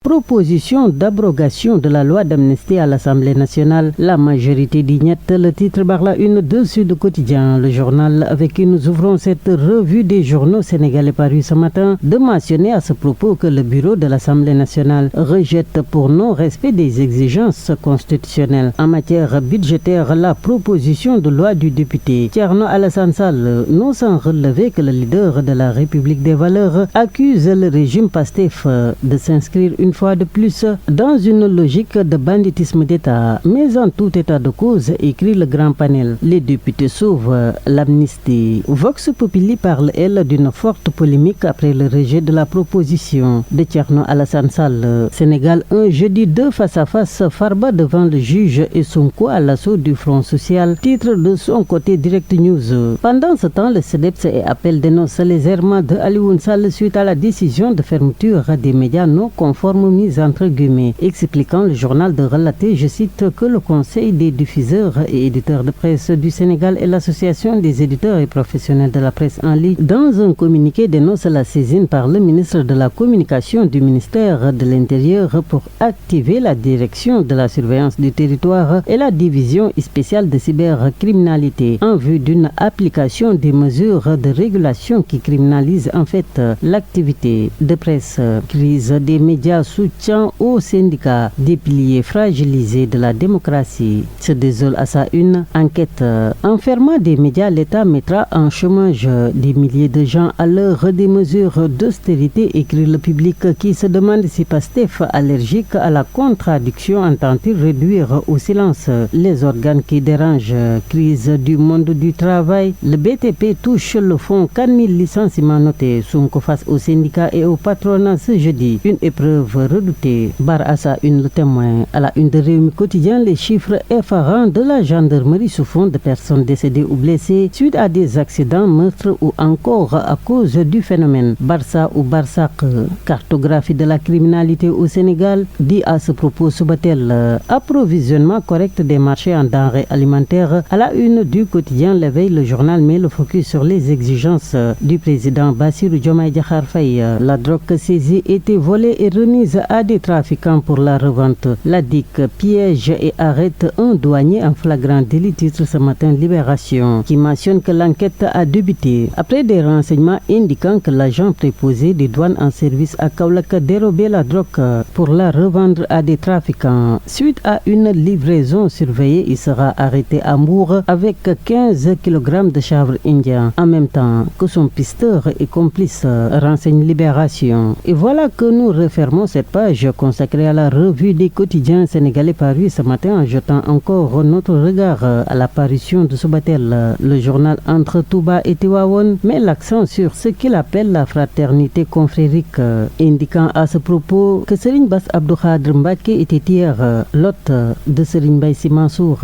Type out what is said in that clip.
proposition d'abrogation de la loi d'amnistie à l'Assemblée nationale. La majorité d'ignette, le titre par la une de Sud Quotidien. Le journal avec qui nous ouvrons cette revue des journaux sénégalais parus ce matin de mentionner à ce propos que le bureau de l'Assemblée nationale rejette pour non-respect des exigences constitutionnelles en matière budgétaire la proposition de loi du député Thierno Alassane Sall, non sans relever que le leader de la République des valeurs accuse le régime PASTEF de s'inscrire une fois de plus dans une logique de banditisme d'État. Mais en tout état de cause, écrit le grand panel, les députés sauvent l'amnistie. Vox Populi parle, elle, d'une forte polémique après le rejet de la proposition de Thierno Alassane Sall. Sénégal 1, jeudi 2 face à face, Farba devant le juge et Sonko à l'assaut du Front social. Titre de son côté Direct News. Pendant ce temps, le CDEPS et Appel dénonce les errements de Alioune Sall suite à la décision de fermeture des médias non conformes mise entre guillemets, expliquant le journal de relater, je cite, que le Conseil des diffuseurs et éditeurs de presse du Sénégal et l'Association des éditeurs et professionnels de la presse en ligne, dans un communiqué, dénonce la saisine par le ministre de la Communication du ministère de l'Intérieur pour activer la direction de la surveillance du territoire et la division spéciale de cybercriminalité en vue d'une application des mesures de régulation qui criminalisent en fait l'activité de presse. Crise des médias, soutien aux syndicats, des piliers fragilisés de la démocratie. Se désole à sa une enquête. En fermant des médias, l'État mettra en chômage des milliers de gens à l'heure des mesures d'austérité, écrit le public qui se demande si PASTEF, allergique à la contradiction, entend-il réduire au silence les organes qui dérangent. Crise du monde du travail. Le BTP touche le fond, 4000 licenciements notés. Sonko face aux syndicats et au patronat ce jeudi. Une épreuve redoutée. Barre à sa une, le témoin. À la une de Rewmi Quotidien, les chiffres effarants de la gendarmerie sous fond de personnes décédées ou blessées suite à des accidents, meurtres ou encore à cause du phénomène Barça ou Barsak. Cartographie de la criminalité au Sénégal, dit à ce propos Subatel. Approvisionnement correct des marchés en denrées alimentaires. À la une du quotidien L'Éveil, le journal met le focus sur les exigences du président Bassirou Diomaye Diakhar Faye. La drogue saisie était volée et remise à des trafiquants pour la revente. La DIC piège et arrête un douanier en flagrant délit, titre ce matin Libération, qui mentionne que l'enquête a débuté après des renseignements indiquant que l'agent préposé des douanes en service à Kaolack a dérobé la drogue pour la revendre à des trafiquants. Suite à une livraison surveillée, il sera arrêté à Mbour avec 15 kg de chanvre indien, en même temps que son pisteur et complice, renseigne Libération. Et voilà que nous refermons cette page consacrée à la revue des quotidiens sénégalais parus ce matin en jetant encore notre regard à l'apparition de Subatel. Le journal entre Touba et Tivaouane met l'accent sur ce qu'il appelle la fraternité confrérique, indiquant à ce propos que Serigne Bass Abdou Khadre Mbacké était hier l'hôte de Serigne Baye Sy Mansour.